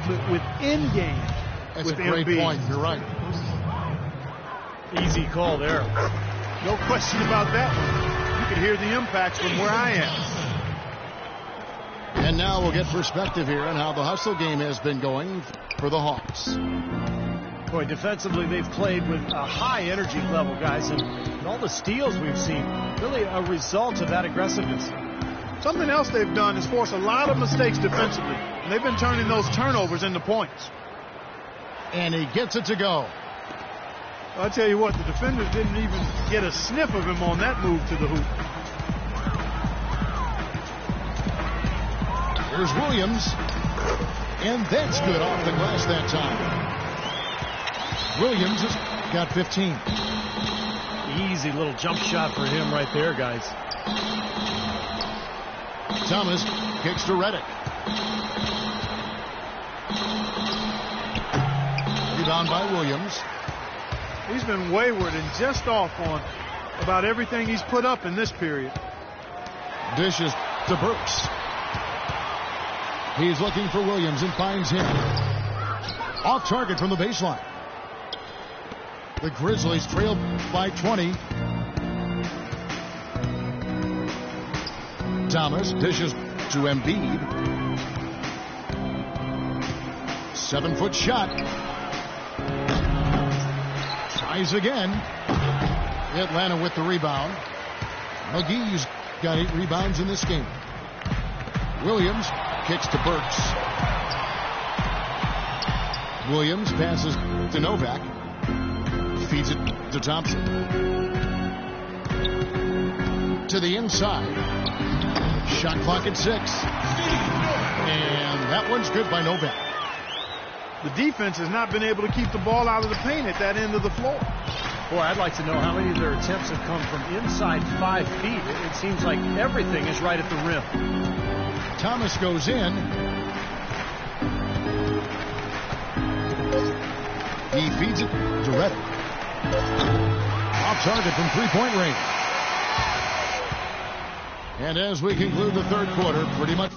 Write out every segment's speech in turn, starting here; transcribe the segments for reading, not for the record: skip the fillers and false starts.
movement within game. That's a great point. You're right. Easy call there. No question about that one. You can hear the impacts from where I am. And now we'll get perspective here on how the hustle game has been going for the Hawks. Boy, defensively, they've played with a high energy level, guys, and all the steals we've seen, really a result of that aggressiveness. Something else they've done is force a lot of mistakes defensively, and they've been turning those turnovers into points. And he gets it to go. I'll tell you what, the defenders didn't even get a sniff of him on that move to the hoop. Here's Williams, and that's good off the glass that time. Williams has got 15. Easy little jump shot for him right there, guys. Thomas kicks to Reddick. Rebound by Williams. He's been wayward and just off on about everything he's put up in this period. Dishes to Burks. He's looking for Williams and finds him. Off target from the baseline. The Grizzlies trail by 20. Thomas dishes to Embiid. 7-foot shot. Tries again. Atlanta with the rebound. McGee's got 8 rebounds in this game. Williams kicks to Burks. Williams passes to Novak. Feeds it to Thompson. To the inside. Shot clock at 6. And that one's good by Novak. The defense has not been able to keep the ball out of the paint at that end of the floor. Boy, I'd like to know how many of their attempts have come from inside 5 feet. It seems like everything is right at the rim. Thomas goes in. He feeds it to Reddick. Off target from three-point range. And as we conclude the third quarter, pretty much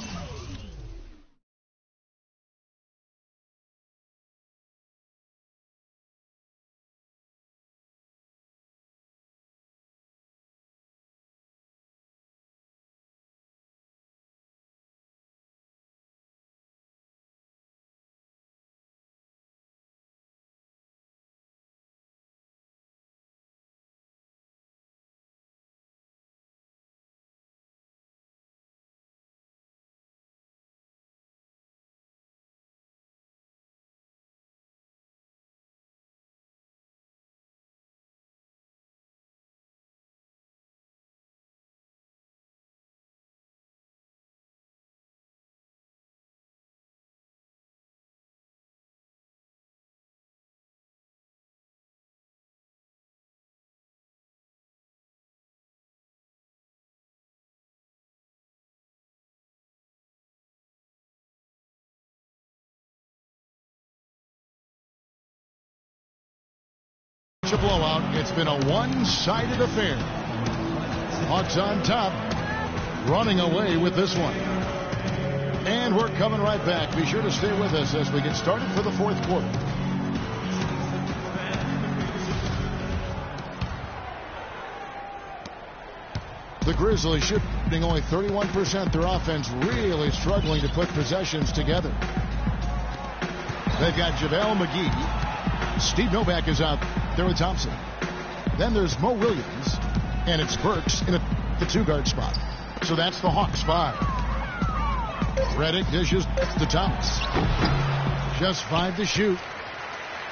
a blowout. It's been a one-sided affair. Hawks on top, running away with this one. And we're coming right back. Be sure to stay with us as we get started for the fourth quarter. The Grizzlies shooting only 31%. Their offense really struggling to put possessions together. They've got JaVale McGee. Steve Novak is out there with Thompson. Then there's Mo Williams, and it's Burks in the 2-guard spot. So that's the Hawks 5. Reddick dishes to Thomas. Just 5 to shoot.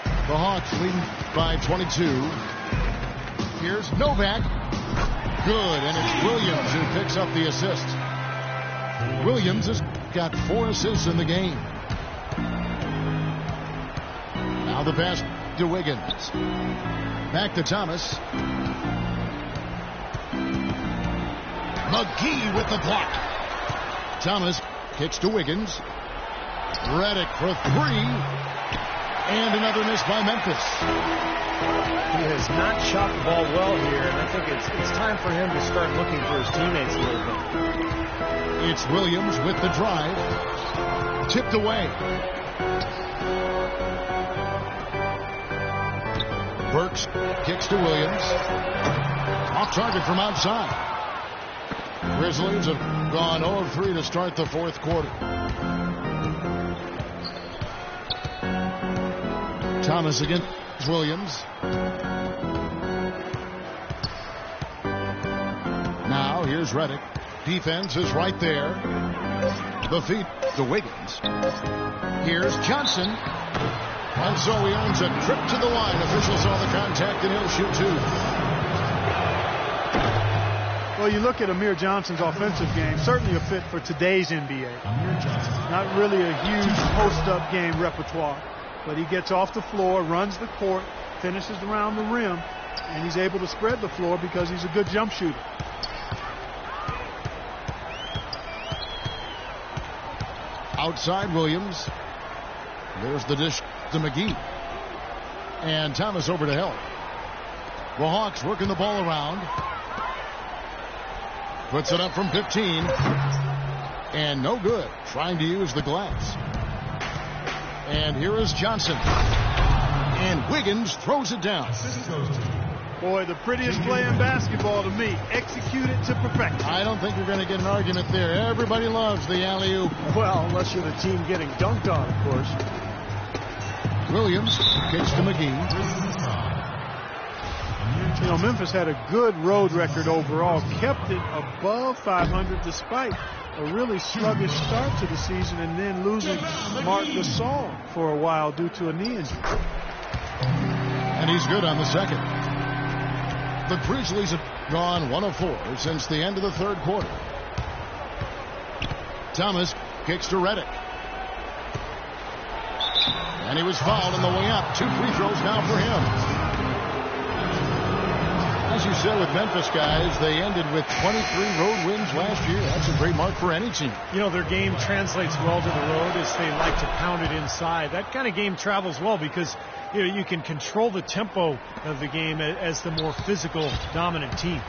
The Hawks leading by 22. Here's Novak. Good, and it's Williams who picks up the assist. Williams has got 4 assists in the game. Now the pass to Wiggins. Back to Thomas. McGee with the block. Thomas kicks to Wiggins. Reddick for 3. And another miss by Memphis. He has not shot the ball well here, and I think it's time for him to start looking for his teammates a little bit. It's Williams with the drive. Tipped away. Burks kicks to Williams. Off target from outside. Grizzlies have gone 0 of 3 to start the fourth quarter. Thomas against Williams. Now here's Reddick. Defense is right there. The feed to Wiggins. Here's Johnson. And so he earns a trip to the line. Officials saw the contact and he'll shoot 2. Well, you look at Amir Johnson's offensive game, certainly a fit for today's NBA. Not really a huge post-up game repertoire, but he gets off the floor, runs the court, finishes around the rim, and he's able to spread the floor because he's a good jump shooter. Outside Williams. There's the dish to McGee. And Thomas over to help. The Hawks working the ball around. Puts it up from 15. And no good. Trying to use the glass. And here is Johnson. And Wiggins throws it down. Boy, the prettiest play in basketball to me. Execute it to perfection. I don't think you're going to get an argument there. Everybody loves the alley-oop. Well, unless you're the team getting dunked on, of course. Williams kicks to McGee. You know, Memphis had a good road record overall. Kept it above 500 despite a really sluggish start to the season and then losing Marc Gasol for a while due to a knee injury. And he's good on the second. The Grizzlies have gone 1 of 4 since the end of the third quarter. Thomas kicks to Reddick. And he was fouled on the way up. 2 free throws now for him. As you said with Memphis, guys, they ended with 23 road wins last year. That's a great mark for any team. You know, their game translates well to the road as they like to pound it inside. That kind of game travels well because you can control the tempo of the game as the more physical, dominant team.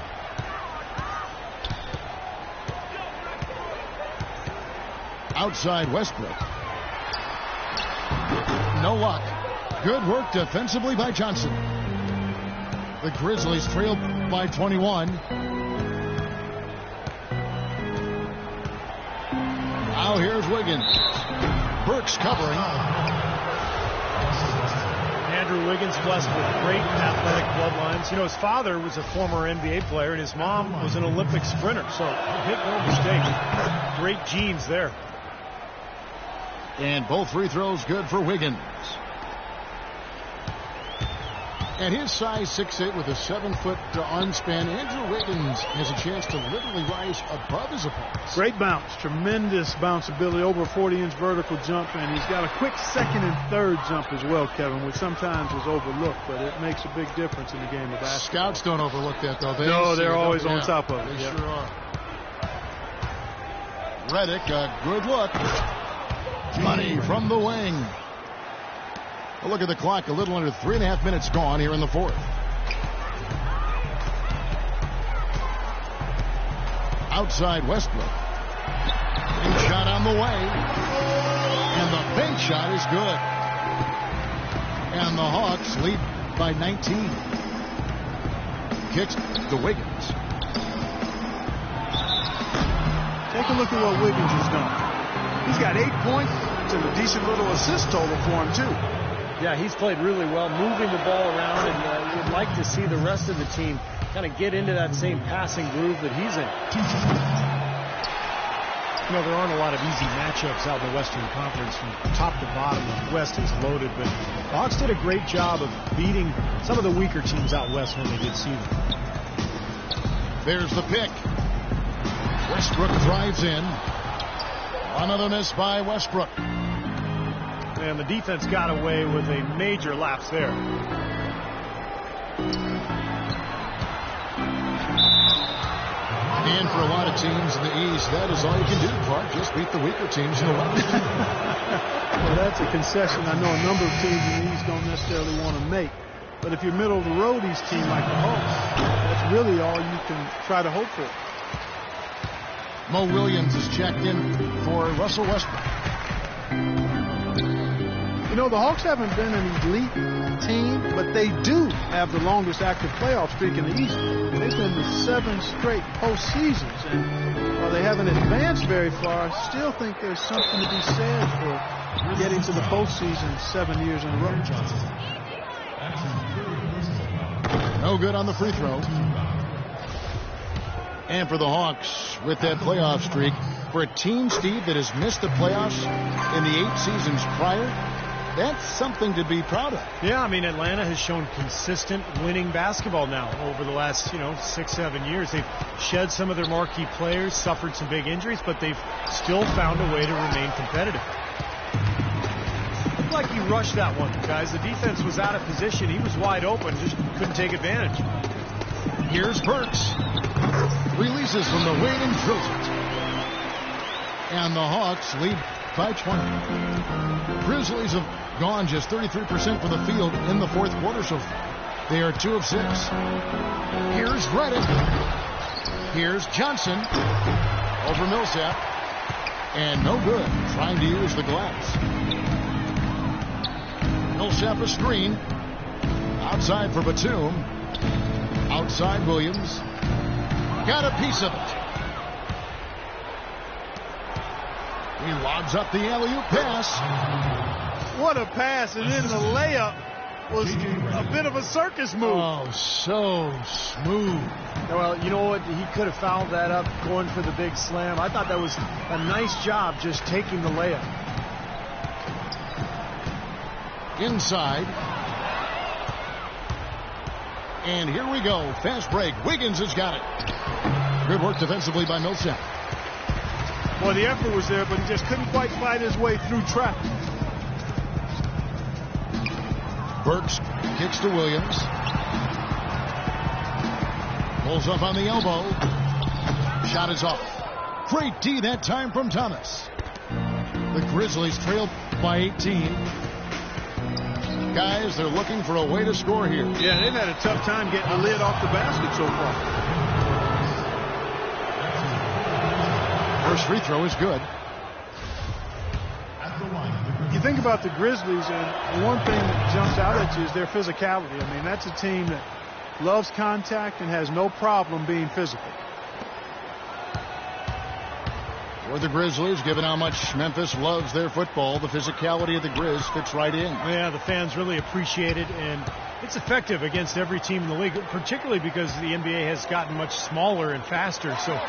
Outside Westbrook. No luck. Good work defensively by Johnson. The Grizzlies trail by 21. Now here's Wiggins. Burks covering. Andrew Wiggins blessed with great athletic bloodlines. You know, his father was a former NBA player and his mom was an Olympic sprinter, so make no mistake, great genes there. And both free throws good for Wiggins. At his size 6'8" with a 7-foot arm span, Andrew Wiggins has a chance to literally rise above his opponents. Great bounce, tremendous bounce ability, over a 40-inch vertical jump, and he's got a quick second and third jump as well, Kevin, which sometimes is overlooked, but it makes a big difference in the game of basketball. Scouts don't overlook that, though. They're always on top of it. They sure are. Reddick, a good look. Money from the wing. Well, look at the clock. A little under 3.5 minutes gone here in the fourth. Outside Westbrook. Big shot on the way. And the bank shot is good. And the Hawks lead by 19. Kicks to Wiggins. Take a look at what Wiggins has done. He's got 8 points and a decent little assist total for him, too. Yeah, he's played really well, moving the ball around, and you'd like to see the rest of the team kind of get into that same passing groove that he's in. You know, there aren't a lot of easy matchups out in the Western Conference from top to bottom. The West is loaded, but the Hawks did a great job of beating some of the weaker teams out west when they did see them. There's the pick. Westbrook drives in. Another miss by Westbrook. And the defense got away with a major lapse there. And for a lot of teams in the East, that is all you can do, Clark. Just beat the weaker teams in the West. Well, that's a concession I know a number of teams in the East don't necessarily want to make. But if you're middle of the road East team like the Hawks, that's really all you can try to hope for. Mo Williams is checked in for Russell Westbrook. You know, the Hawks haven't been an elite team, but they do have the longest active playoff streak in the East. They've been to 7 straight postseasons, and while they haven't advanced very far, I still think there's something to be said for getting to the postseason 7 years in a row. No good on the free throw. And for the Hawks, with that playoff streak, for a team, Steve, that has missed the playoffs in the 8 seasons prior, that's something to be proud of. Yeah, I mean, Atlanta has shown consistent winning basketball now over the last, 6-7 years. They've shed some of their marquee players, suffered some big injuries, but they've still found a way to remain competitive. Looked like he rushed that one, guys. The defense was out of position. He was wide open, just couldn't take advantage. Here's Burks. Releases from the wing and drills it. And the Hawks lead by 20. Grizzlies have gone just 33% from the field in the fourth quarter so far. They are 2 of 6. Here's Reddick. Here's Johnson over Millsap. And no good, trying to use the glass. Millsap a screen. Outside for Batum. Outside Williams. Got a piece of it. He lobs up the alley-oop pass. What a pass, and then the layup was a bit of a circus move. Oh, so smooth. Well, you know what? He could have fouled that up going for the big slam. I thought that was a nice job just taking the layup. Inside. And here we go. Fast break. Wiggins has got it. Good work defensively by Millsap. Well, the effort was there, but he just couldn't quite fight his way through traffic. Burks kicks to Williams. Pulls up on the elbow. Shot is off. Great D that time from Thomas. The Grizzlies trail by 18. Guys, they're looking for a way to score here. Yeah, they've had a tough time getting the lid off the basket so far. First free throw is good. You think about the Grizzlies, and one thing that jumps out at you is their physicality. I mean, that's a team that loves contact and has no problem being physical. For the Grizzlies, given how much Memphis loves their football, the physicality of the Grizz fits right in. Yeah, the fans really appreciate it, and it's effective against every team in the league, particularly because the NBA has gotten much smaller and faster. So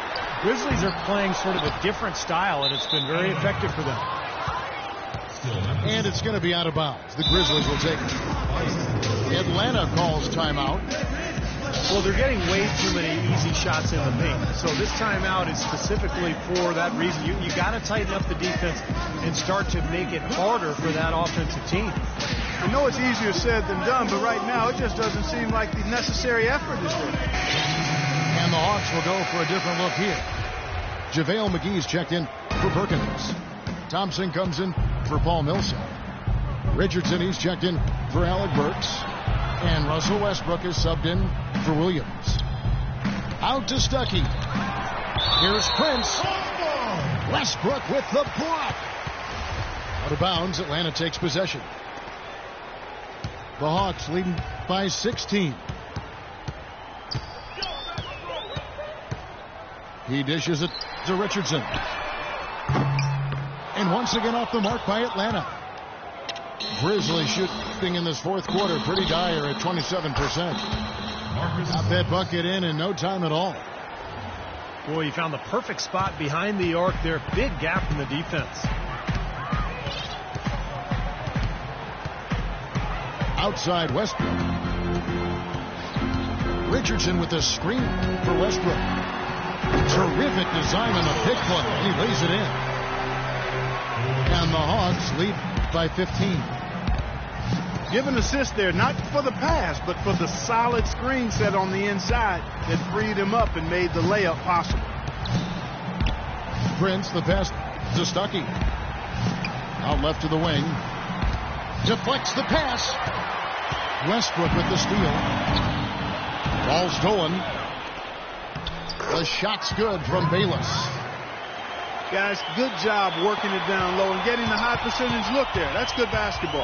Grizzlies are playing sort of a different style, and it's been very effective for them. And it's going to be out of bounds. The Grizzlies will take it. Atlanta calls timeout. Well, they're getting way too many easy shots in the paint. So this timeout is specifically for that reason. You got to tighten up the defense and start to make it harder for that offensive team. I know it's easier said than done, but right now it just doesn't seem like the necessary effort is there. And the Hawks will go for a different look here. JaVale McGee's checked in for Perkins. Thompson comes in for Paul Millsap. Richardson, he's checked in for Alec Burks. And Russell Westbrook is subbed in for Williams. Out to Stuckey. Here's Prince. Westbrook with the block. Out of bounds, Atlanta takes possession. The Hawks leading by 16. He dishes it to Richardson. And once again off the mark by Atlanta. Grizzlies shooting in this fourth quarter pretty dire at 27%. Got that bucket in no time at all. Boy, he found the perfect spot behind the arc there. Big gap in the defense. Outside Westbrook. Richardson with the screen for Westbrook. Terrific design on the pick play. He lays it in. And the Hawks lead by 15. Give an assist there, not for the pass, but for the solid screen set on the inside that freed him up and made the layup possible. Prince, the pass to Stuckey. Out left to the wing. Deflects the pass. Westbrook with the steal. Ball stolen. The shot's good from Bayless. Guys, good job working it down low and getting the high percentage look there. That's good basketball.